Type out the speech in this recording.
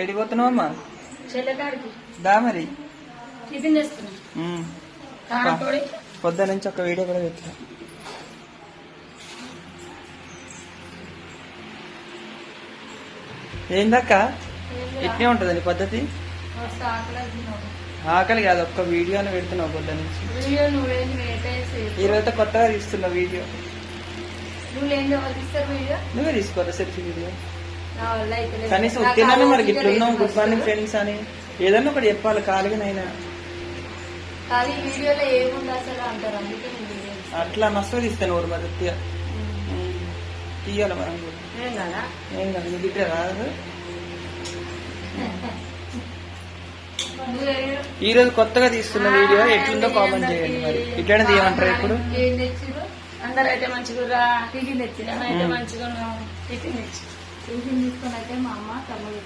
ఏడిపోతున్నావు అమ్మా? చెల్లెకాడికి దా మరి టిఫిన్ చేస్తున్నా. పొద్దు నుంచి ఒక వీడియో కూడా పెట్టినా. ఏందక్క ఇట్నే ఉంటది నీ పద్ధతి? ఆకలి కాదు, ఒక్క వీడియోని పెడుతున్నావు పొద్దు నుంచి. ఈరోజు కొత్తగా తీస్తున్నావు వీడియో. నువ్వే తీసుకోవాలి సెల్ఫీ వీడియో. కనీసం తిన్నాను మరి ఇట్లున్నావు గుడ్ మార్నింగ్ ఫ్రెండ్స్ అని ఏదన్నా ఒకటి చెప్పాలి. ఖాళీగానైనా అట్లా మస్తు తీస్తాను ఊరు మరి తీయాలి మనం. ఏం కాదు నీకు ఇట్లా రాదు. ఈ రోజు కొత్తగా తీస్తున్న వీడియో ఎట్లుందో కామెంట్ చేయండి. మరి ఇట్లనే తీయమంటారు ఇప్పుడు. అందరూ అయితే మంచిగా టిఫిన్ తెచ్చిన అయితే మంచిగా టిఫిన్ తెచ్చి టిఫిన్ తీసుకొని అయితే మా అమ్మ తమ్ముడు